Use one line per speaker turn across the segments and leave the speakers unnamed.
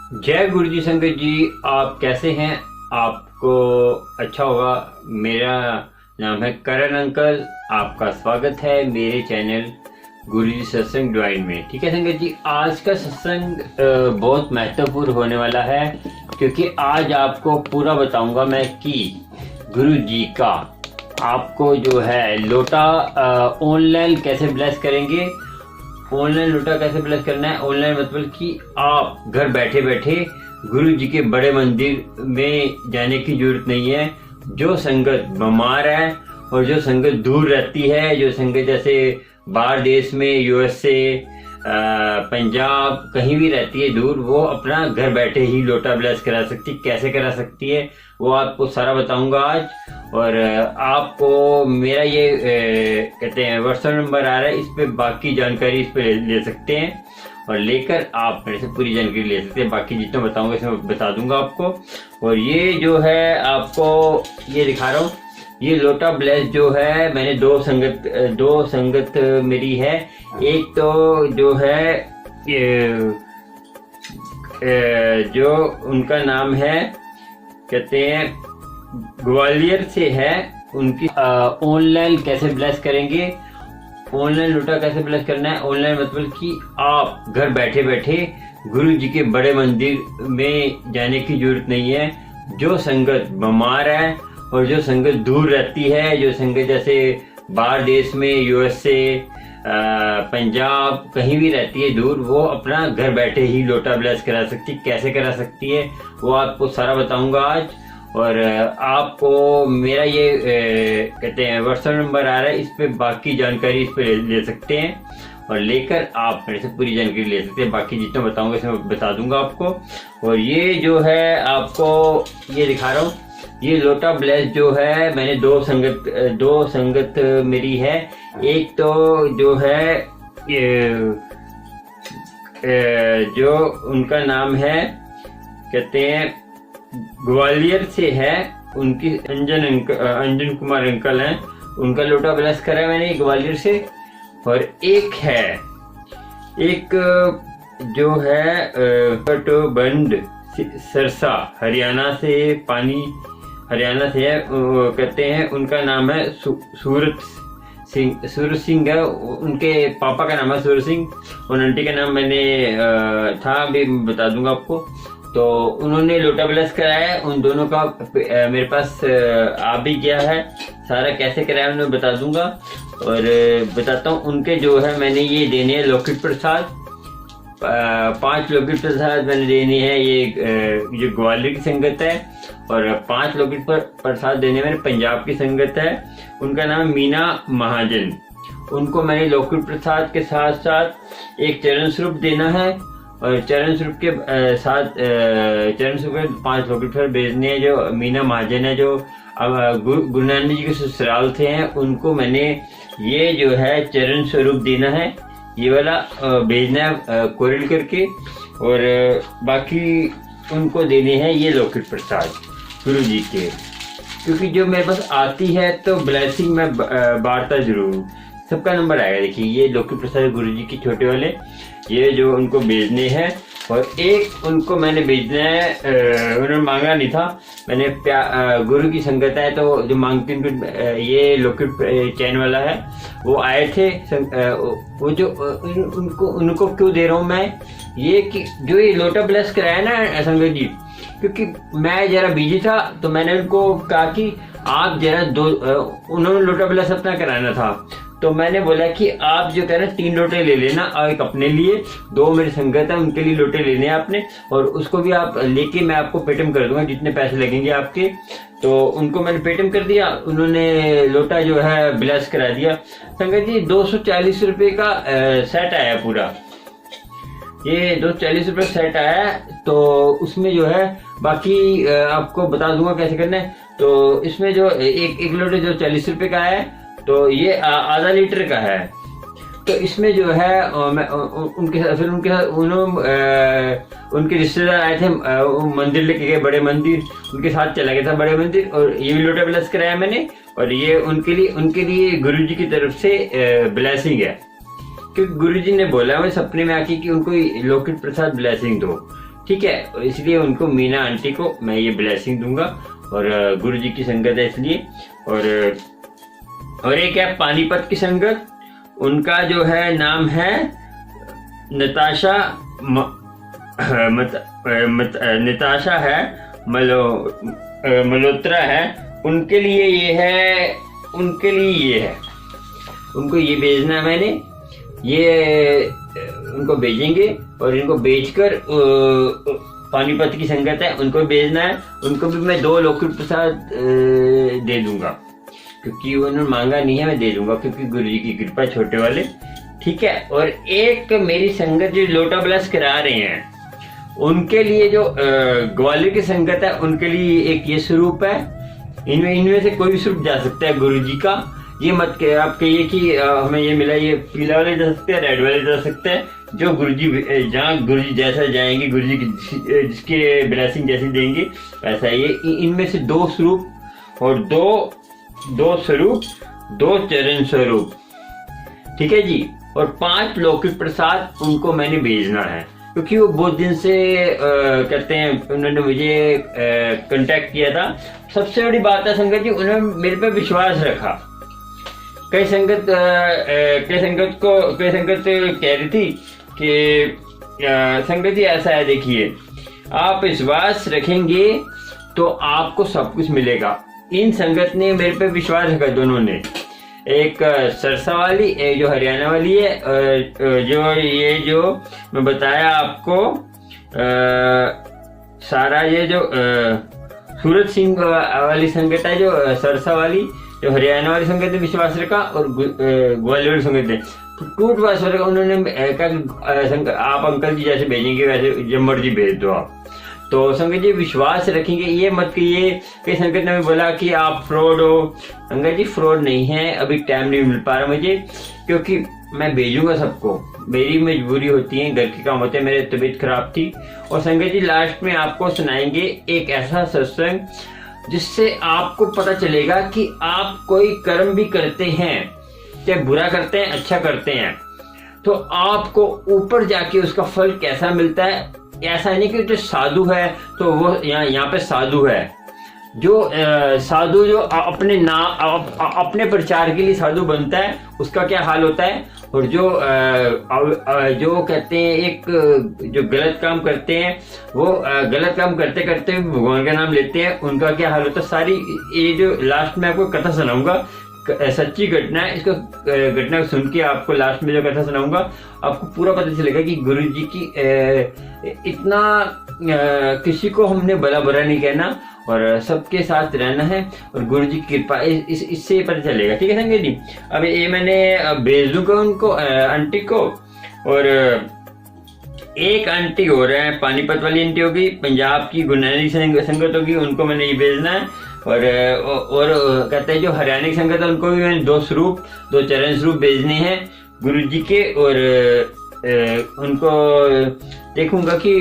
जय गुरु जी। संगत जी, आप कैसे हैं? आपको अच्छा होगा। मेरा नाम है करण अंकल। आपका स्वागत है मेरे चैनल गुरु जी सत्संग ज्वाइन में। ठीक है संगत जी, आज का सत्संग बहुत महत्वपूर्ण होने वाला है, क्योंकि आज आपको पूरा बताऊंगा मैं कि गुरु जी का आपको जो है लोटा ऑनलाइन कैसे ब्लेस करेंगे। ऑनलाइन लोटा कैसे ब्लेस करना है? ऑनलाइन मतलब कि आप घर बैठे बैठे गुरु जी के बड़े मंदिर में जाने की जरूरत नहीं है। जो संगत बीमार है और जो संगत दूर रहती है, जो संगत जैसे बाहर देश में यूएसए, पंजाब कहीं भी रहती है दूर, वो अपना घर बैठे ही लोटा ब्लेस करा सकती है। कैसे करा सकती है वो आपको सारा बताऊंगा आज। और आपको मेरा ये कहते हैं व्हाट्सएप नंबर आ रहा है, इस पे बाकी जानकारी इस पे ले सकते हैं और लेकर आप मेरे से पूरी जानकारी ले सकते हैं। बाकी जितना बताऊंगा इसमें बता दूंगा आपको। और ये जो है आपको ये दिखा रहा हूँ, ये लोटा ब्लेस जो है मैंने दो संगत मेरी है। एक तो जो है जो उनका नाम है कहते हैं ग्वालियर से है। उनकी ऑनलाइन कैसे ब्लेस करेंगे, ऑनलाइन लोटा कैसे ब्लेस करना है। ऑनलाइन मतलब कि आप घर बैठे बैठे गुरु जी के बड़े मंदिर में जाने की जरूरत नहीं है। जो संगत बीमार है और जो संगत दूर रहती है, जो संगत जैसे बाहर देश में यूएसए, पंजाब कहीं भी रहती है दूर, वो अपना घर बैठे ही लोटा ब्लेस करा सकती है। कैसे करा सकती है वो आपको सारा बताऊंगा आज। और आपको मेरा ये कहते हैं व्हाट्सएप नंबर आ रहा है, इस पे बाकी जानकारी इस पे ले सकते हैं और लेकर आप मेरे से पूरी जानकारी ले सकते हैं। बाकी जितना बताऊंगा इसमें बता दूंगा आपको। और ये जो है आपको ये दिखा रहा हूँ, ये लोटा ब्लेस जो है मैंने दो संगत मेरी है। एक तो जो है जो उनका नाम है कहते हैं ग्वालियर से है। उनकी अंजन कुमार अंकल हैं, उनका लोटा ब्लेस करा है मैंने ग्वालियर से। और एक जो है बंड सरसा हरियाणा से है। कहते हैं उनका नाम है सूरत सिंह है। उनके पापा का नाम है सूरत सिंह और आंटी का नाम मैंने था अभी बता दूंगा आपको। तो उन्होंने लोटा ब्लेस कराया। उन दोनों का मेरे पास आ भी गया है। सारा कैसे कराया उन्हें बता दूंगा और बताता हूँ। उनके जो है मैंने ये देने हैं लौकिक प्रसाद, 5 लौकिक प्रसाद मैंने देने हैं। ये ग्वालियर की संगत है। और 5 लौकिक प्रसाद देने मैंने पंजाब की संगत है। उनका नाम मीना महाजन। उनको मैंने लौकिक प्रसाद के साथ साथ एक चरण स्वरूप देना है और चरण स्वरूप के साथ चरण स्वरूप के 5 लौकिक प्रसाद भेजने हैं। जो मीना महाजन है, जो गुरु नानक जी के ससुराल थे हैं, उनको मैंने ये जो है चरण स्वरूप देना है। ये वाला भेजना है कोरियर करके। और बाकी उनको देने हैं ये लौकिक प्रसाद गुरु जी के, क्योंकि जो मेरे पास आती है तो ब्लेसिंग में बांटता जरूर। सबका नंबर आएगा, देखिए ये लौकिक प्रसाद गुरु जी के छोटे वाले, ये जो उनको भेजने हैं। और एक उनको मैंने भेजना है, उन्होंने मांगा नहीं था। मैंने गुरु की संगत है तो जो मांगती ये लौकिक चैन वाला है, वो आए थे। वो जो उनको क्यों दे रहा हूँ मैं ये कि जो ये लोटा ब्लेस कराया ना संगत जी, क्योंकि मैं जरा बिजी था तो मैंने उनको कहा कि आप जरा उन्होंने लोटा ब्लेस अपना कराना था, तो मैंने बोला कि आप जो कह रहे हैं 3 लोटे ले लेना, एक अपने लिए, 2 मेरी संगत है उनके लिए लोटे लेने हैं आपने, और उसको भी आप लेके मैं आपको पेटीएम कर दूंगा जितने पैसे लगेंगे आपके। तो उनको मैंने पेटीएम कर दिया, उन्होंने लोटा जो है ब्लेस करा दिया। संगत जी 240 रुपये का सेट आया पूरा, ये 240 रुपये सेट आया। तो उसमें जो है बाकी आपको बता दूंगा कैसे करना है। तो इसमें जो एक लोटे जो 40 रुपये का है, तो ये आधा लीटर का है। तो इसमें जो है उनके साथ उनके रिश्तेदार आए थे, मंदिर लेके गए, बड़े मंदिर, उनके साथ चला गया था बड़े मंदिर। और ये भी लोटा ब्लेस कराया मैंने। और ये उनके लिए गुरु जी की तरफ से ब्लेसिंग है, क्योंकि गुरु जी ने बोला मैं सपने में आके कि उनको लौकिक प्रसाद ब्लेसिंग दो। ठीक है। इसलिए उनको, मीना आंटी को मैं ये ब्लेसिंग दूंगा, और गुरु जी की संगत है इसलिए। और एक है पानीपत की संगत, उनका जो है नाम है नताशा नताशा है, मल्होत्रा है। उनके लिए ये है, उनको ये भेजना है मैंने, ये उनको भेजेंगे, और इनको भेजकर पानीपत की संगत है उनको भेजना है। उनको भी मैं 2 लौकी प्रसाद दे दूंगा, क्योंकि उन्होंने मांगा नहीं है, मैं दे दूंगा क्योंकि गुरु जी की कृपा, छोटे वाले, ठीक है। और एक मेरी संगत जो लोटा ब्लस करा रहे हैं, उनके लिए जो ग्वालियर की संगत है, उनके लिए एक ये स्वरूप है। इनमें से कोई भी स्वरूप जा सकता है गुरु जी का। ये मत के आप कहिए कि हमें ये मिला, ये पीला वाले जा सकते हैं, रेड वाले जा सकते हैं, जो गुरुजी, जहाँ गुरुजी जैसा जाएंगे, गुरुजी की जिसके ब्लेसिंग जैसी देंगे वैसा ये। इनमें से 2 स्वरूप और 2 स्वरूप, 2 चरण स्वरूप, ठीक है जी। और 5 लौकिक प्रसाद उनको मैंने भेजना है, क्योंकि वो बहुत दिन से कहते हैं, उन्होंने मुझे कांटेक्ट किया था। सबसे बड़ी बात है संगत जी, उन्होंने मेरे पे विश्वास रखा। कई संगत कह रही थी कि संगत जी ऐसा है, देखिए आप विश्वास रखेंगे तो आपको सब कुछ मिलेगा। इन संगत ने मेरे पे विश्वास रखा, दोनों ने। एक सरसा वाली, एक जो हरियाणा वाली है, जो मैं बताया आपको, सारा ये जो सूरत सिंह वाली संगत है, जो सरसा वाली, जो हरियाणा वाली संगत ने विश्वास रखा, और ग्वालियर वाली संगत ने टूट विश्वास रखा। उन्होंने कहा आप अंकल जी जैसे भेजेंगे वैसे जब मर्जी भेज दो आप। तो संगत जी विश्वास रखेंगे, ये मत कहिए। कई संगत ने बोला कि आप फ्रॉड हो। संगत जी फ्रॉड नहीं है, अभी टाइम नहीं मिल पा रहा मुझे, क्योंकि मैं भेजूंगा सबको, मेरी मजबूरी होती है, घर के काम होते हैं, मेरी तबीयत खराब थी। और संगत जी लास्ट में आपको सुनाएंगे एक ऐसा सत्संग जिससे आपको पता चलेगा कि आप कोई कर्म भी करते हैं, चाहे बुरा करते हैं, अच्छा करते हैं, तो आपको ऊपर जाके उसका फल कैसा मिलता है। ऐसा नहीं कि जो साधु है तो वो यहाँ पे साधु है, जो साधु जो अपने प्रचार के लिए साधु बनता है, उसका क्या हाल होता है। और जो कहते हैं, एक जो गलत काम करते हैं, वो गलत काम करते करते भगवान का नाम लेते हैं, उनका क्या हाल होता है। सारी ये जो लास्ट में आपको कथा सुनाऊंगा, सच्ची घटना है, इसको घटना सुन के आपको लास्ट में जो कथा सुनाऊंगा, आपको पूरा पता चलेगा कि गुरु जी की इतना किसी को हमने भला बुरा नहीं कहना, और सबके साथ रहना है, और गुरु जी की कृपा, इससे पता चलेगा, ठीक है संगत जी। अब ये मैंने भेज दूंगा उनको, आंटी को। और एक आंटी हो रहे हैं, पानीपत वाली आंटी होगी, पंजाब की गुरनानक संगत होगी, उनको मैंने ये भेजना है। और कहते हैं जो हरियाणा की संगत है, उनको भी मैंने 2 स्वरूप, 2 चरण स्वरूप भेजने हैं गुरु जी के। और उनको देखूंगा कि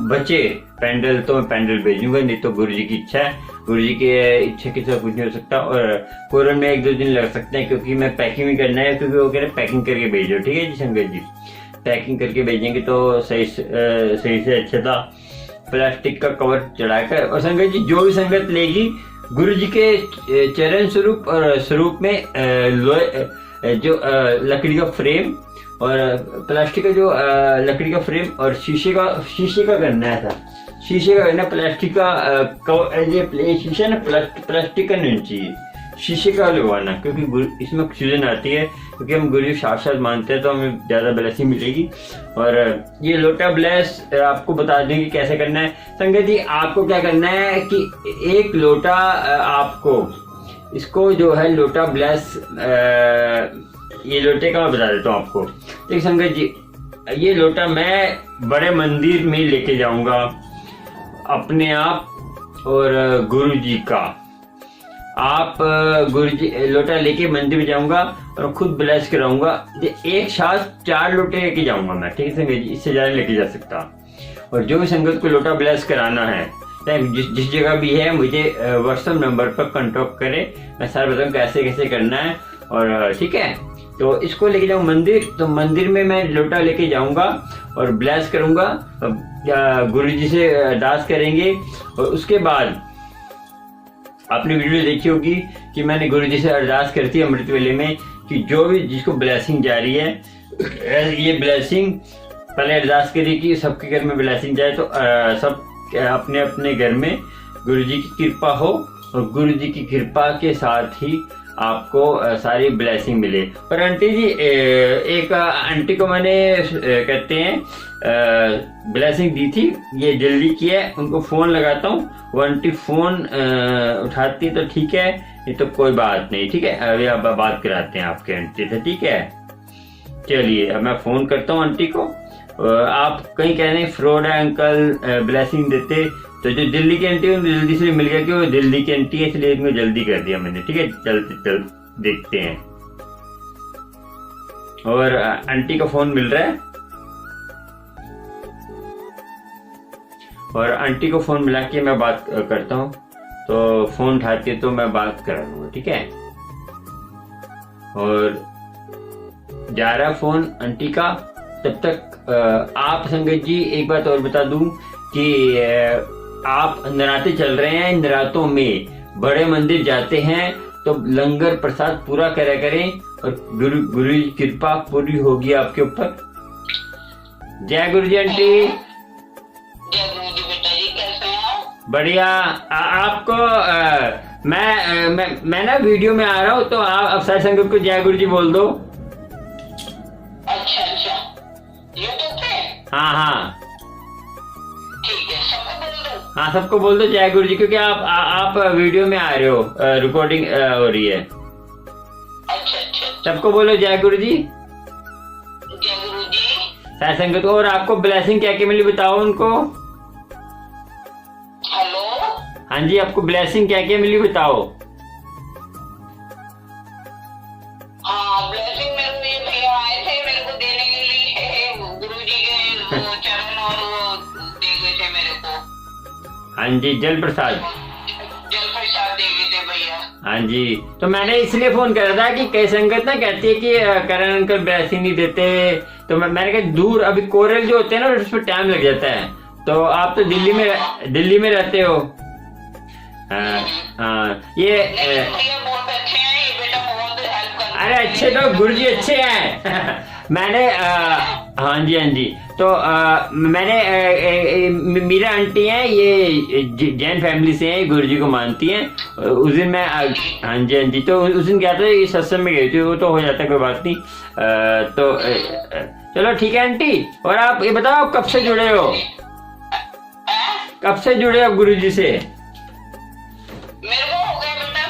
बचे पैंडल, तो मैं पैंडल भेजूंगा, नहीं तो गुरु जी की इच्छा है, गुरु जी की इच्छा के साथ कुछ नहीं हो सकता। और कोरन में 1-2 दिन लग सकते हैं, क्योंकि मैं पैकिंग भी करना है, क्योंकि वो कह रहे पैकिंग करके भेजो, ठीक है जी संगत जी। पैकिंग करके भेजेंगे तो सही से अच्छा था, प्लास्टिक का कवर चढ़ाकर। और संगत जी जो भी संगत लेगी, गुरु जी के चरण स्वरूप और स्वरूप में जो लकड़ी का फ्रेम और प्लास्टिक का जो लकड़ी का फ्रेम और शीशे का करना है था, शीशे का करना, प्लास्टिक का ये शीशा ना, प्लास्टिक का नहीं चाहिए, शीशे का लगवाना, क्योंकि इसमें ऑक्सीजन आती है, क्योंकि हम गुरु साक्षात मानते हैं, तो हमें ज्यादा ब्लेसिंग मिलेगी। और ये लोटा ब्लेस आपको बता दें कि कैसे करना है संगत जी। आपको क्या करना है कि एक लोटा, आपको इसको जो है लोटा ब्लेस, ये लोटे का मैं बता देता हूँ आपको। देखिए संगत जी, ये लोटा मैं बड़े मंदिर में लेके जाऊंगा अपने आप, और गुरु जी का, आप गुरु जी लोटा लेके मंदिर में जाऊंगा और खुद ब्लेस कराऊंगा। एक साथ 4 लोटे लेके जाऊंगा मैं, ठीक है संगत जी, इससे ज्यादा लेके जा सकता। और जो भी संगत को लोटा ब्लेस कराना है, जिस जगह भी है, मुझे व्हाट्सएप नंबर पर कॉन्टेक्ट करें, मैं सारा बताऊँ कैसे कैसे करना है। और ठीक है, तो इसको लेके जाऊँ मंदिर, तो मंदिर में मैं लोटा लेके जाऊंगा और ब्लेस करूंगा, गुरु जी से अरदास करेंगे। और उसके बाद आपने वीडियो देखी होगी कि मैंने गुरु जी से अरदास करती है अमृत वेले में कि जो भी जिसको ब्लेसिंग जा रही है, ये ब्लेसिंग पहले अरदास करिए कि सबके घर में ब्लेसिंग जाए, तो सब अपने अपने घर में गुरु जी की कृपा हो, और गुरु जी की कृपा के साथ ही आपको सारी ब्लेसिंग मिले। और आंटी जी, एक आंटी को मैंने कहते हैं ब्लेसिंग दी थी, ये जल्दी किया है, उनको फोन लगाता हूँ, वो आंटी फोन उठाती तो ठीक है, नहीं तो कोई बात नहीं, ठीक है। अभी अब बात कराते हैं आपके आंटी से, ठीक है। चलिए अब मैं फोन करता हूँ आंटी को। आप कहीं कह रहे हैं फ्रॉड है अंकल, ब्लेसिंग देते, तो जो दिल्ली की आंटी है जल्दी से मिल गया कि वो दिल्ली की आंटी है, इसलिए इनको जल्दी कर दिया मैंने, ठीक है। चल देखते हैं। और आंटी का फोन मिल रहा है, और आंटी को फोन मिला के मैं बात करता हूँ, तो फोन उठाते तो मैं बात करा लूंगा, ठीक है। और जा रहा फोन आंटी का, तब तक आप संगत जी एक बात और बता दूं कि आप नराते चल रहे हैं, नरातों में बड़े मंदिर जाते हैं तो लंगर प्रसाद पूरा करा करें, और गुरु की कृपा पूरी होगी आपके ऊपर। जय गुरु जी आंटी।
जय गुरु जी बेटा जी, कैसे हैं?
बढ़िया। आपको मैं ना वीडियो में आ रहा हूँ, तो आप अब सारे संगत को जय गुरु जी बोल दो।
अच्छा यूट्यूब पे?
हाँ
ठीक है, सबको बोल दो।
हाँ, सबको बोल दो जय गुरु जी, क्योंकि आप वीडियो में आ रहे हो, रिकॉर्डिंग हो रही है।
अच्छा
सबको बोलो जय गुरु जी।
जय गुरु जी।
सारे संगत को। और आपको ब्लेसिंग क्या क्या मिली बताओ उनको।
हेलो।
हाँ जी, आपको ब्लेसिंग क्या क्या मिली बताओ।
हाँ, ब्लेसिंग मेरे ये भैया आए थे मेरे को देने के लिए, गुरु जी के वो चरण और वो दे गए थे मेरे को।
हाँ जी, जल प्रसाद।
जल प्रसाद दे गए थे भैया।
हाँ जी, तो मैंने इसलिए फोन करा था कि कई संगत ना कहती है कि करण अंकल ब्लेसिंग नहीं देते, तो मैंने कहा दूर अभी कोरल जो होते हैं ना उस पर टाइम लग जाता है, तो आप तो दिल्ली में रहते हो। हाँ ये
भैया बहुत अच्छे हैं, ये बेटा बहुत हेल्प करते हैं।
अरे अच्छे तो गुरु जी अच्छे हैं। मैंने हाँ जी, तो मैंने मीरा आंटी हैं, ये जैन फैमिली से हैं, गुरु जी को मानती हैं। उस दिन मैं हाँ जी, तो उस दिन गया था, ये सत्संग में गई थी, वो तो हो जाता है, कोई बात नहीं। तो चलो ठीक है आंटी। और आप ये बताओ, आप कब से जुड़े हो? कब से जुड़े हो गुरु जी से?
मेरे को हो गया बेटा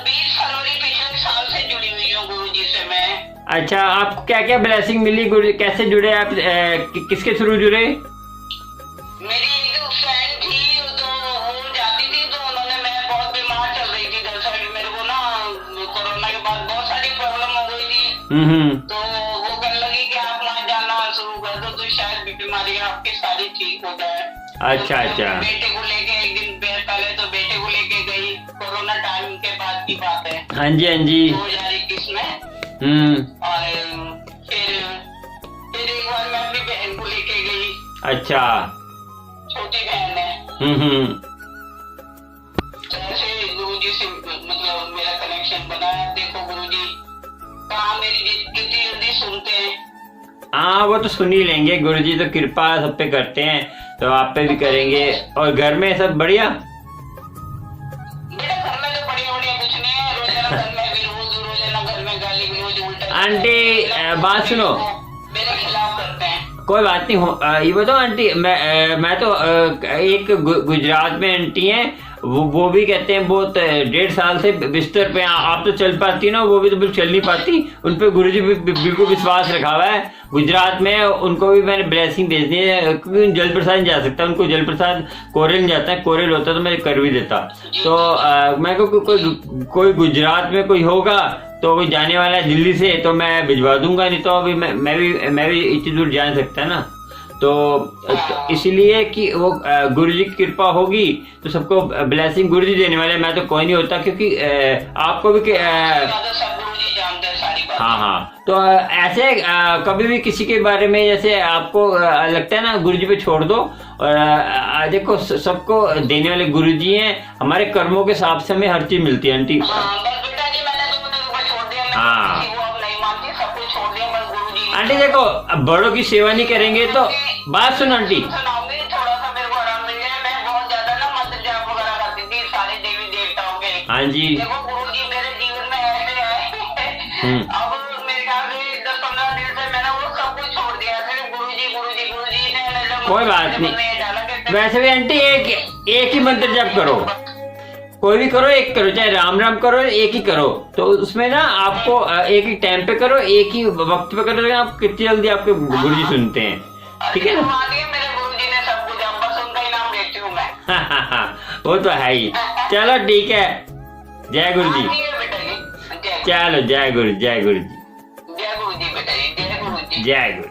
20 फरवरी पिछले साल से जुड़ी हुई हूँ गुरु जी से मैं।
अच्छा, आपको क्या क्या ब्लेसिंग मिली गुरु? कैसे जुड़े आप? किसके थ्रू जुड़े?
मेरी एक फ्रेंड थी, तो वो जाती थी, तो उन्होंने, मैं बहुत बीमार चल रही थी, दरअसल मेरे को ना कोरोना के बाद बहुत सारी प्रॉब्लम हो गई थी। तो वो कहने लगी कि आप वहाँ जाना शुरू कर दो, तो शायद बीमारी आपकी सारी ठीक हो जाए।
अच्छा।
बेटे को लेके एक दिन पहले तो बेटे को लेके गई, कोरोना टाइम के बाद की बात है।
हाँ जी
2021 में। और फिर एक बार मैं अपनी बहन को लेके गई।
अच्छा।
छोटी बहन है। तो ऐसे गुरुजी से मतलब मेरा कनेक्शन बना। देखो गुरुजी कहाँ मेरी कितनी जल्दी सुनते हैं।
हाँ, वो तो सुन ही लेंगे, गुरु जी तो कृपा सब पे करते हैं, तो आप पे भी करेंगे। और घर में सब बढ़िया?
बेटा घर में तो बढ़िया कुछ नहीं है, रोजाना घर में रोजाना घर में गाली गलौज उल्टा।
आंटी बात सुनो,
मेरे खिलाफ करते हैं।
कोई बात नहीं हो। ये बताओ आंटी, मैं तो एक गुजरात में आंटी हैं, वो भी कहते हैं बहुत 1.5 साल से बिस्तर पे। आप तो चल पाती ना, वो भी तो बिल्कुल चल नहीं पाती। उन पे गुरुजी भी बिल्कुल विश्वास रखा हुआ है। गुजरात में उनको भी मैंने ब्लेसिंग भेज दी है, क्योंकि जल प्रसाद नहीं जा सकता, उनको जल प्रसाद कोरेल जाता है, कोरेल होता तो मैं कर भी देता। तो मैं को कोई गुजरात में कोई होगा तो कोई जाने वाला है दिल्ली से, तो मैं भिजवा दूंगा, नहीं तो अभी मैं भी इतनी दूर जा नहीं सकता ना। तो इसलिए कि वो गुरु जी की कृपा होगी तो सबको ब्लेसिंग गुरु जी देने वाले, मैं तो कोई नहीं होता, क्योंकि आपको भी
सब गुरु जी जानते हैं सारी
हाँ हाँ, तो ऐसे कभी भी किसी के बारे में जैसे आपको लगता है ना, गुरुजी पे छोड़ दो। और देखो सबको देने वाले गुरुजी हैं, हमारे कर्मों के हिसाब से हमें हर चीज मिलती है आंटी। हाँ आंटी देखो, बड़ों की सेवा नहीं करेंगे तो, बात सुनो आंटी, हाँ जी,
देखो गुरुजी मेरे जीवन में ऐसे आए, अब मेरे ख्याल से 10-15 दिन से मैंने वो सब कुछ छोड़ दिया, सिर्फ गुरुजी ने
कोई बात नहीं। वैसे भी आंटी एक ही मंत्र जप करो, कोई भी करो, एक करो, चाहे राम राम करो, एक ही करो। तो उसमें ना आपको एक ही टाइम पे करो, एक ही वक्त पे करो, आप कितनी जल्दी आपके गुरुजी सुनते हैं, ठीक है ना।
मेरे गुरुजी ने सब कुछ, अब बस उनका ही नाम लेती हूँ मैं।
वो तो है ही। चलो ठीक है, जय गुरु जी। चलो जय गुरु, जय गुरु जी,
जय गुरु जी बेटा जी, जय गुरु जी,
जय गुरु।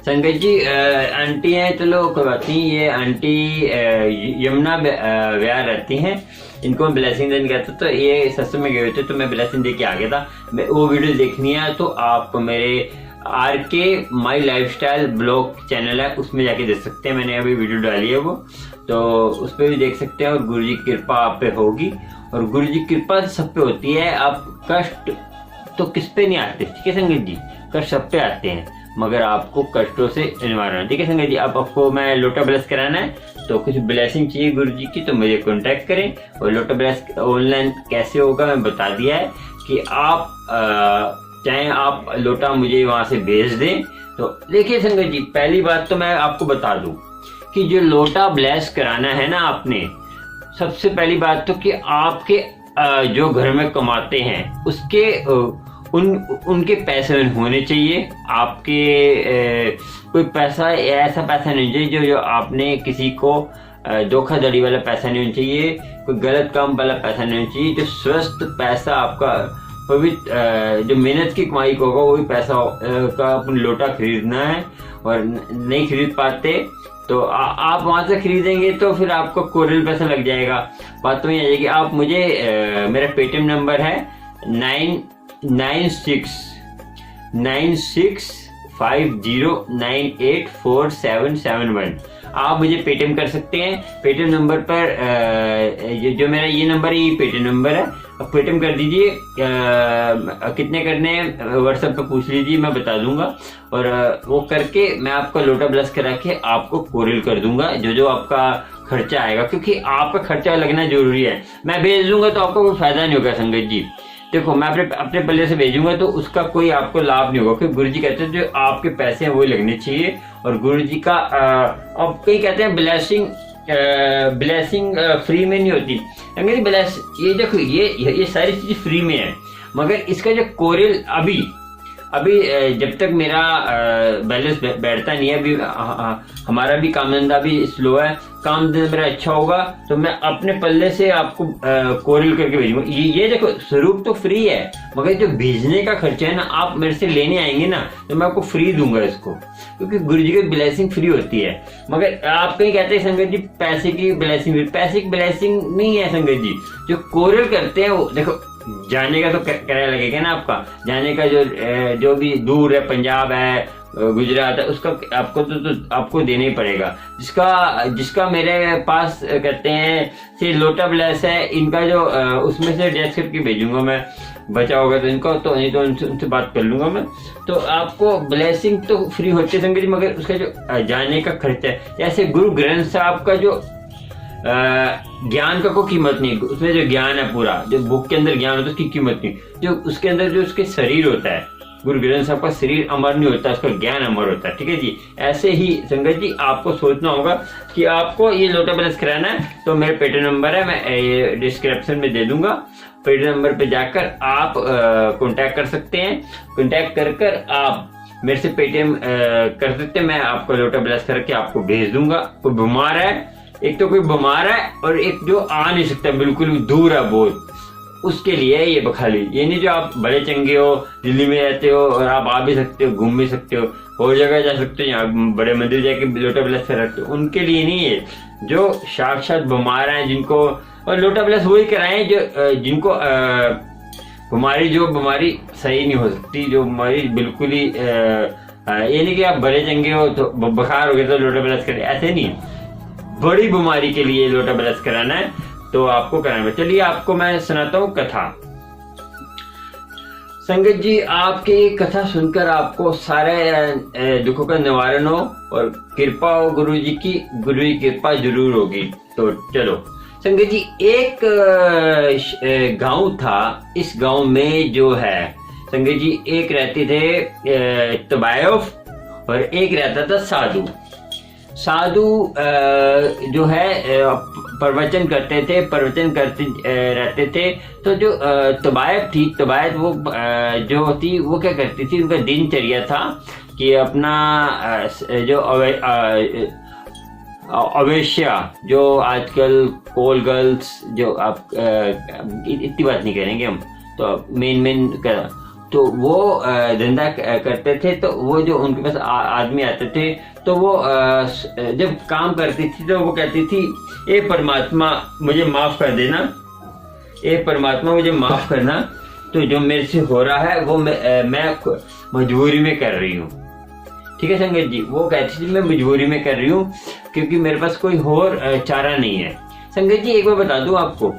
संगत जी आंटी हैं, चलो कोई बात नहीं, ये आंटी यमुना विहार रहती हैं, इनको मैं ब्लेसिंग देने गया था, तो ये सत्संग में गए हुए थे, तो मैं ब्लेसिंग दे के आ गया था। वो वीडियो देखनी है तो आप मेरे RK माई लाइफस्टाइल ब्लॉग चैनल है, उसमें जाके देख सकते हैं, मैंने अभी वीडियो डाली है वो, तो उस पर भी देख सकते हैं। और गुरु जी की कृपा आप पे होगी, और गुरु जी की कृपा सब पे होती है। आप कष्ट तो किस पे नहीं आते, ठीक है संगत जी, कष्ट सब पे आते हैं, मगर आपको कष्टों से निवारण, ठीक है संगत जी। अब आपको मैं लोटा ब्लेस कराना है, तो कुछ ब्लेसिंग चाहिए गुरु जी की, तो मुझे कांटेक्ट करें। और लोटा ब्लेस ऑनलाइन कैसे होगा मैं बता दिया है, कि आप चाहे आप लोटा मुझे वहां से भेज दें। तो देखिए संगत जी, पहली बात तो मैं आपको बता दूं कि जो लोटा ब्लेस कराना है ना आपने, सबसे पहली बात तो कि आपके जो घर में कमाते हैं उसके उनके पैसे होने चाहिए। आपके कोई पैसा, ऐसा पैसा नहीं चाहिए जो आपने किसी को धोखाधड़ी वाला पैसा नहीं होना चाहिए, कोई गलत काम वाला पैसा नहीं होना चाहिए। जो स्वस्थ पैसा आपका पवित्र जो मेहनत की कमाई को होगा, वही पैसा का अपन लोटा खरीदना है। और नहीं खरीद पाते तो आप वहां से खरीदेंगे तो फिर आपको कोरियल पैसा लग जाएगा। बात तो ये आ जाएगी, आप मुझे मेरा पेटीएम नंबर है 9650984771। आप मुझे पेटीएम कर सकते हैं। पेटीएम नंबर पर जो मेरा ये नंबर है, ये पेटीएम नंबर है, अब पेटीएम कर दीजिए। कितने करने हैं व्हाट्सएप पे पूछ लीजिए, मैं बता दूंगा। और वो करके मैं आपका लोटा ब्लेस करा के आपको कोरियल कर दूंगा, जो आपका खर्चा आएगा, क्योंकि आपका खर्चा लगना जरूरी है। मैं भेज दूंगा तो आपको कोई फायदा नहीं होगा संगत जी। देखो मैं अपने पल्ले से भेजूंगा तो उसका कोई आपको लाभ नहीं होगा, क्योंकि गुरुजी कहते हैं जो आपके पैसे हैं वही लगने चाहिए। और गुरुजी का अब कई कहते हैं ब्लेसिंग फ्री में नहीं होती। ब्लेस ये देखो, ये सारी चीज फ्री में है, मगर इसका जो कोरियल अभी जब तक मेरा बैलेंस बैठता नहीं है, अभी हमारा भी काम धंधा भी स्लो है, काम धंधा मेरा अच्छा होगा तो मैं अपने पल्ले से आपको कोरियल करके भेजूंगा। ये देखो स्वरूप तो फ्री है, मगर जो भेजने का खर्चा है ना, आप मेरे से लेने आएंगे ना तो मैं आपको फ्री दूंगा इसको, क्योंकि गुरुजी की ब्लेसिंग फ्री होती है। मगर आप कहीं कहते हैं संगत जी पैसे की ब्लेसिंग, पैसे की ब्लेसिंग नहीं है संगत जी। जो कोरियल करते हैं वो देखो, जाने का तो किराया लगेगा ना आपका, जाने का जो भी दूर है, पंजाब है, गुजरात है, उसका आपको तो आपको देना ही पड़ेगा। जिसका मेरे पास कहते हैं से लोटा ब्लेस है, इनका जो उसमें से डैश करके भेजूंगा मैं, बचा होगा तो इनको, तो नहीं तो उनसे बात कर लूंगा मैं। तो आपको ब्लेसिंग तो फ्री होती है संगत जी, मगर उसका जो जाने का खर्चा है, जैसे गुरु ग्रंथ साहब का जो ज्ञान का कोई कीमत नहीं, उसमें जो ज्ञान है पूरा, जो बुक के अंदर ज्ञान होता है उसकी कीमत नहीं, जो उसके अंदर जो उसके शरीर होता है, गुरु ग्रंथ साहब का शरीर अमर नहीं होता, उसका ज्ञान अमर होता है, ठीक है जी। ऐसे ही संगत जी आपको सोचना होगा कि आपको ये लोटा ब्लेस कराना है, तो मेरे पेटीएम नंबर है, मैं डिस्क्रिप्शन में दे दूंगा। पेटीएम नंबर पे जाकर आप कॉन्टैक्ट कर सकते हैं। कॉन्टैक्ट कर आप मेरे से पेटीएम कर सकते हैं, मैं आपको लोटा ब्लेस करके आपको भेज दूंगा। कोई बीमार है, एक तो कोई बीमार है और एक जो आ नहीं सकता, बिल्कुल दूर है बहुत, उसके लिए ये बखाली। ये नहीं जो आप बड़े चंगे हो, दिल्ली में रहते हो और आप आ भी सकते हो, घूम भी सकते हो, और जगह जा सकते हो, यहाँ बड़े मंदिर जाके लोटा ब्लेस कर रखते हो, उनके लिए नहीं है। जो साक्षात बीमार हैं, जिनको और लोटा प्लस वही कराएं जो जिनको बीमारी सही नहीं हो सकती, जो बीमारी बिल्कुल ही ये नहीं कि आप बड़े चंगे हो तो बुखार हो गया तो लोटा प्लस करें, ऐसे नहीं। बड़ी बीमारी के लिए लोटा प्लस कराना है तो आपको कराना है। चलिए आपको मैं सुनाता हूँ कथा। संगत जी, आपकी कथा सुनकर आपको सारे दुखों का निवारण हो और कृपा हो गुरु जी की कृपा जरूर होगी। तो चलो संगत जी, एक गांव था। इस गांव में जो है संगत जी, एक रहते थे तबायफ और एक रहता था साधु। साधु जो है प्रवचन करते रहते थे। तो जो तबायत वो जो होती वो क्या करती थी, उनका दिनचर्या था कि अपना जो अवेश्या जो आजकल कॉल गर्ल्स जो आप इतनी बात नहीं करेंगे हम, तो मेन कर तो वो धंधा करते थे। तो वो जो उनके पास आदमी आते थे तो वो जब काम करती थी तो वो कहती थी, ए परमात्मा मुझे माफ कर देना, ए परमात्मा मुझे माफ करना, तो जो मेरे से हो रहा है वो मैं मजबूरी में कर रही हूँ। ठीक है संगत जी, वो कहती थी मैं मजबूरी में कर रही हूँ क्योंकि मेरे पास कोई और चारा नहीं है। संगत जी, एक बार बता दूं आपको,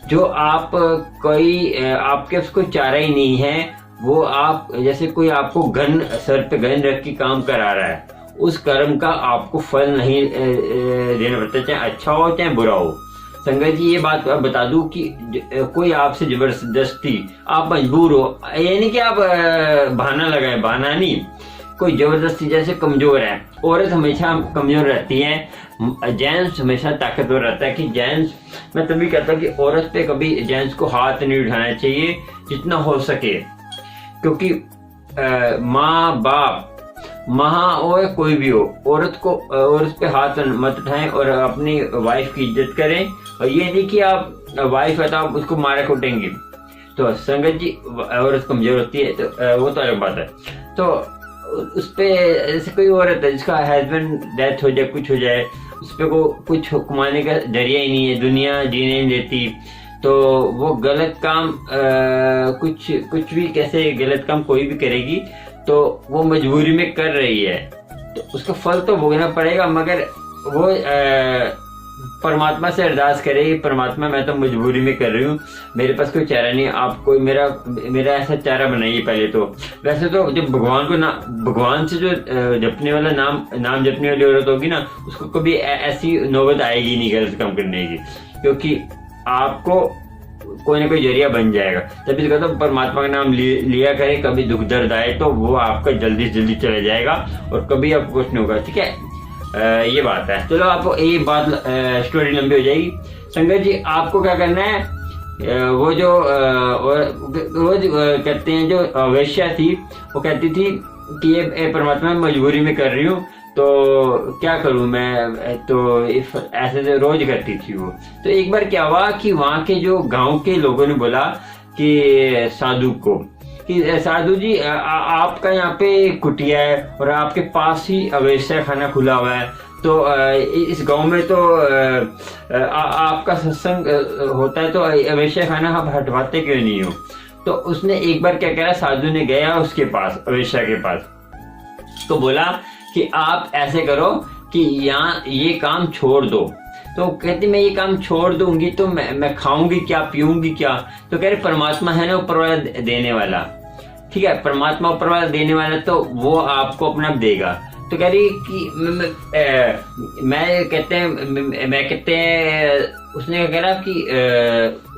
जो आपके उसको चारा ही नहीं है, वो आप जैसे कोई आपको सर पे गन रख के काम करा रहा है, उस कर्म का आपको फल नहीं देना पड़ता, चाहे अच्छा हो चाहे बुरा हो। संगत जी, ये बात बता दूं कि कोई आपसे जबरदस्ती आप मजबूर हो, ये नहीं कि आप बहाना लगाए, बहाना नहीं, कोई जबरदस्ती, जैसे कमजोर है, औरत हमेशा कमजोर रहती है, जेंट्स हमेशा ताकतवर रहता है। कि जेंट्स, मैं तभी कहता हूँ कि औरत पे कभी जेंट्स को हाथ नहीं उठाना चाहिए जितना हो सके, क्योंकि माँ बाप माँ हो या कोई भी हो, औरत पे हाथ मत उठाएं और अपनी वाइफ की इज्जत करें। और ये नहीं कि आप वाइफ है तो आप उसको मारे कुटेंगे। तो संगत जी, औरत कमजोर होती है तो वो तो अलग बात है। तो उस पे जैसे कोई औरत है जिसका हस्बैंड डेथ हो जाए, कुछ हो जाए, उस पे को कुछ कमाने का जरिया ही नहीं है, दुनिया जीने नहीं देती, तो वो गलत काम कुछ भी कैसे गलत काम कोई भी करेगी तो वो मजबूरी में कर रही है, तो उसका फल तो भोगना पड़ेगा। मगर वो परमात्मा से अरदास करे, परमात्मा मैं तो मजबूरी में कर रही हूँ, मेरे पास कोई चारा नहीं, आप कोई मेरा ऐसा चारा बनाइए पहले तो। वैसे तो जब भगवान से जो जपने वाला नाम जपने वाली औरत होगी ना, उसको कभी ऐसी नौबत आएगी नहीं गलत काम करने की, क्योंकि आपको कोई ना कोई जरिया बन जाएगा। तभी कहता हूँ परमात्मा का नाम लिया करे, कभी दुख दर्द आए तो वो आपका जल्दी से जल्दी चला जाएगा और कभी आपको कुछ नहीं होगा। ठीक है, ये बात है। चलो, आपको ये बात स्टोरी लंबी हो जाएगी। संगत जी, आपको क्या करना है, वो जो कहते हैं जो वैश्या थी, वो कहती थी कि ये परमात्मा मजबूरी में कर रही हूँ, तो क्या करूं मैं, तो ऐसे तो रोज करती थी वो। तो एक बार क्या हुआ कि वहां के जो गांव के लोगों ने बोला कि साधु को कि साधु जी, आपका यहाँ पे कुटिया है और आपके पास ही अवेश्या खाना खुला हुआ है, तो इस गांव में तो आपका सत्संग होता है, तो अवेश्या खाना आप हटवाते क्यों नहीं हो। तो उसने एक बार क्या करा, साधु ने गया उसके पास, अवेश्या के पास, तो बोला कि आप ऐसे करो कि यहाँ ये काम छोड़ दो। तो कहती मैं ये काम छोड़ दूंगी तो मैं खाऊंगी क्या, पीऊंगी क्या। तो कह रहे परमात्मा है ना ऊपर वाला देने वाला, ठीक है, परमात्मा ऊपर वाला देने वाला, तो वो आपको अपना देगा। तो कह रही कि मैं कहते हैं उसने कह रहा कि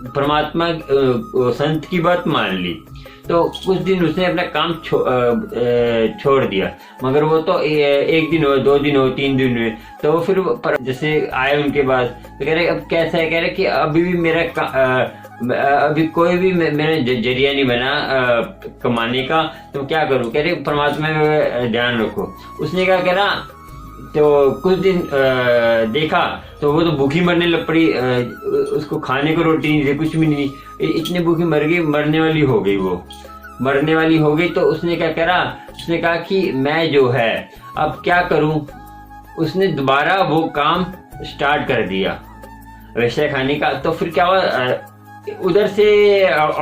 परमात्मा संत की बात मान ली। तो कुछ दिन उसने अपना काम छोड़ दिया, मगर वो तो एक दिन हो, 2 दिन हो, 3 दिन हुए, तो वो फिर जैसे आए उनके पास, तो कह रहे अब कैसा है, कह रहे कि अभी भी अभी कोई भी मेरा जरिया नहीं बना कमाने का, तो क्या करूं। कह रहे परमात्मा में ध्यान रखो। उसने क्या करा, तो कुछ दिन देखा तो वो तो भूखी मरने लग पड़ी, उसको खाने को रोटी नहीं थी, कुछ भी नहीं, इतनी भूखी मर गई, मरने वाली हो गई। तो उसने क्या करा, उसने कहा कि मैं जो है अब क्या करूं। उसने दोबारा वो काम स्टार्ट कर दिया, वैश्य खाने का, तो फिर क्या हुआ, उधर से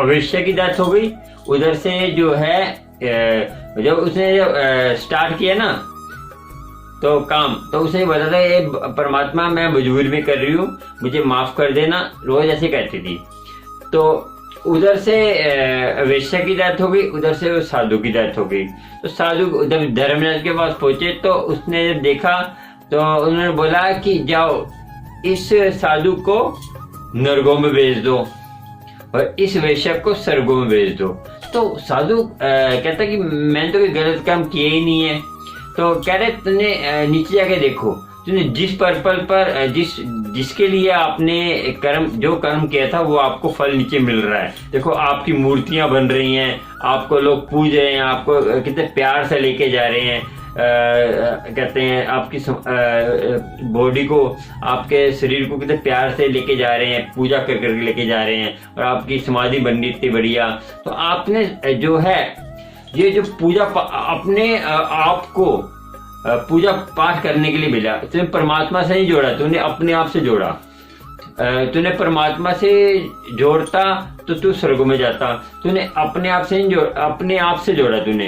वैश्य की डेथ हो गई, उधर से जो है जब उसने जब स्टार्ट किया ना तो काम, तो उसने बताया था ये परमात्मा मैं मजबूरी में कर रही हूँ, मुझे माफ कर देना, रोज ऐसे कहती थी। तो उधर से वैश्य की डेथ हो गई, उधर से साधु की डेथ हो गई। तो साधु जब धर्मराज के पास पहुंचे तो उसने जब देखा तो उन्होंने बोला कि जाओ इस साधु को नरकों में भेज दो और इस वैश्य को स्वर्गों में भेज दो। तो साधु कहता कि मैंने तो कोई गलत काम किया ही नहीं है। तो कह रहे तुमने नीचे जाके देखो, तूने जिस पर्पल पर जिसके लिए आपने जो कर्म किया था वो आपको फल नीचे मिल रहा है। देखो आपकी मूर्तियां बन रही हैं, आपको लोग पूज रहे हैं, आपको कितने प्यार से लेके जा रहे हैं, कहते हैं आपकी बॉडी को, आपके शरीर को कितने प्यार से लेके जा रहे हैं, पूजा कर करके लेके जा रहे हैं, और आपकी समाधि बन रही इतनी बढ़िया। तो आपने जो है ये जो पूजा अपने आप को पूजा पाठ करने के लिए मिला, तूने परमात्मा से नहीं जोड़ा, तूने अपने आप से जोड़ा। तूने परमात्मा से जोड़ता तो तू स्वर्ग में जाता, तूने अपने आप से नहीं अपने आप से जोड़ा तूने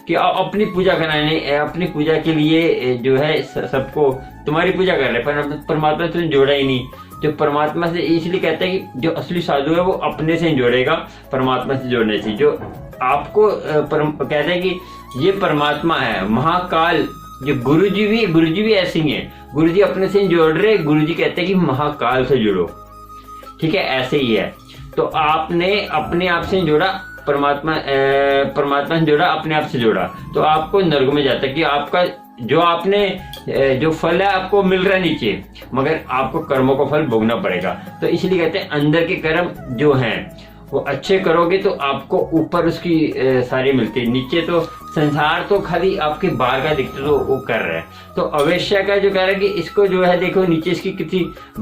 कि अपनी पूजा कराने, अपनी पूजा के लिए जो है सबको तुम्हारी पूजा कर रहे, पर परमात्मा तुमने जोड़ा ही नहीं। जो परमात्मा से इसलिए कहते हैं कि जो असली साधु है वो अपने से ही जोड़ेगा, परमात्मा से जोड़ने से। जो आपको कहते हैं कि ये परमात्मा है महाकाल। जो गुरुजी भी ऐसे ही है, गुरुजी अपने से ही जोड़ रहे, गुरुजी कहते हैं कि महाकाल से जुड़ो, ठीक है, ऐसे ही है। तो आपने अपने आप से जोड़ा, परमात्मा से जोड़ा, अपने आप से जोड़ा, तो आपको नरक में जाता है कि आपका जो आपने जो फल है आपको मिल रहा है नीचे, मगर आपको कर्मों का फल भोगना पड़ेगा। तो इसलिए कहते हैं अंदर के कर्म जो हैं वो अच्छे करोगे तो आपको ऊपर उसकी सारी मिलती है, नीचे तो संसार तो खाली आपके बाहर का दिखते तो वो कर रहा है। तो अवैश्य का जो कह रहा है कि इसको जो है देखो नीचे इसकी कितनी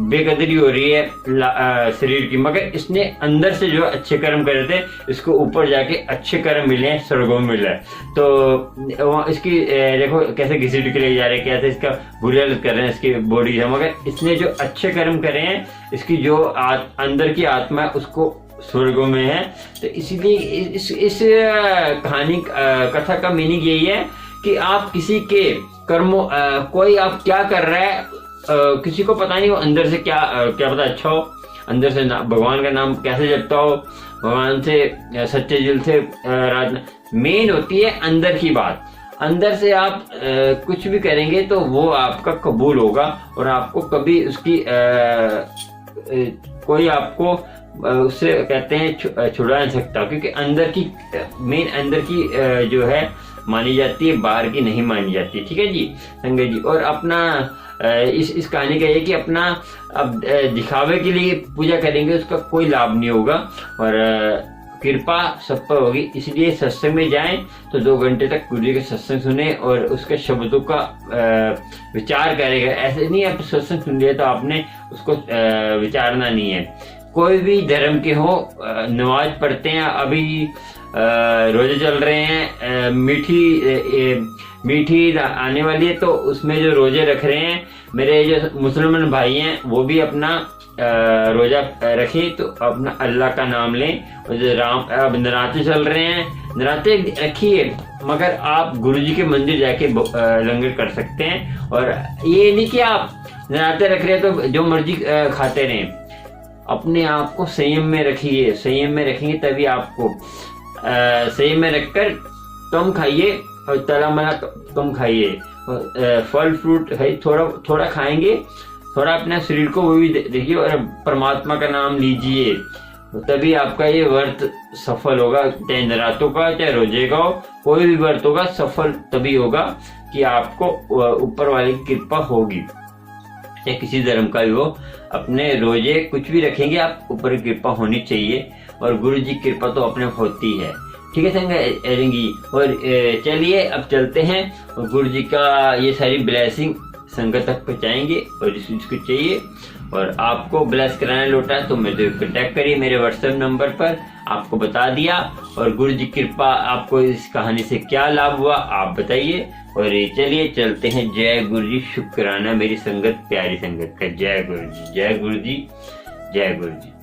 बेकदरी हो रही है शरीर की, मगर इसने अंदर से जो अच्छे कर्म करे थे, इसको ऊपर जाके अच्छे कर्म मिले हैं, स्वर्गों में मिला है। तो इसकी देखो कैसे घसीट के ले जा रहे हैं, कैसे इसका बुरी हालत कर रहे हैं इसकी बॉडी है, मगर इसने जो अच्छे कर्म करे हैं, इसकी जो अंदर की आत्मा है उसको स्वर्गों में है। तो इसीलिए इस कहानी कथा का मीनिंग यही है कि आप किसी के कर्मों कोई आप क्या कर रहा है किसी को पता नहीं, वो अंदर से क्या पता अच्छा हो, अंदर से भगवान का नाम कैसे जपता हो, भगवान से सच्चे दिल से मेन होती है अंदर की बात। अंदर से आप कुछ भी करेंगे तो वो आपका कबूल होगा और आपको कभी उसकी कोई आपको उससे कहते हैं छुड़ा नहीं सकता, क्योंकि अंदर की मेन अंदर की जो है मानी जाती है, बाहर की नहीं मानी जाती। ठीक है जी संगत जी। और अपना इस कहानी का ये कि अपना अब दिखावे के लिए पूजा करेंगे उसका कोई लाभ नहीं होगा और कृपा सब पर होगी। इसलिए सत्संग में जाएं तो 2 घंटे तक गुरु जी के सत्संग सुने और उसके शब्दों का विचार करेगा। ऐसे नहीं आप सत्संग सुन लिया तो आपने उसको विचारना नहीं है। कोई भी धर्म के हो, नमाज पढ़ते हैं, अभी रोजे चल रहे हैं, मीठी आने वाली है तो उसमें जो रोजे रख रहे हैं मेरे जो मुसलमान भाई हैं वो भी अपना रोजा रखें, तो अपना अल्लाह का नाम लें। और जो अब नराते चल रहे हैं, नराते रखिए, मगर आप गुरुजी के मंदिर जाके लंगर कर सकते हैं। और ये नहीं कि आप नराते रख रहे हैं तो जो मर्जी खाते रहें, अपने आप को संयम में रखिए। संयम में रखेंगे तभी आपको संयम में रखकर कम खाइए और तला मला कम खाइए, फल फ्रूट है थोड़ा खाएंगे, थोड़ा अपने शरीर को वो भी देखिए और परमात्मा का नाम लीजिए, तभी आपका ये व्रत सफल होगा। चाहे नरातों का चाहे रोजे का हो, कोई भी व्रत होगा सफल तभी होगा कि आपको ऊपर वाले की कृपा होगी। चाहे किसी धर्म का भी हो, अपने रोजे कुछ भी रखेंगे आप, ऊपर की कृपा होनी चाहिए और गुरु जी की कृपा तो अपने होती है। ठीक है संगत। और चलिए अब चलते हैं और गुरु जी का ये सारी ब्लेसिंग संगत तक पहुंचाएंगे और जिसको चाहिए और आपको ब्लेस कराना लौटा तो मेरे कॉन्टेक्ट करिए मेरे व्हाट्सएप नंबर पर, आपको बता दिया। और गुरु जी कृपा आपको इस कहानी से क्या लाभ हुआ आप बताइए। और चलिए चलते हैं। जय गुरु जी, शुक्राना मेरी संगत, प्यारी संगत का। जय गुरु जी, जय गुरु जी, जय गुरु जी।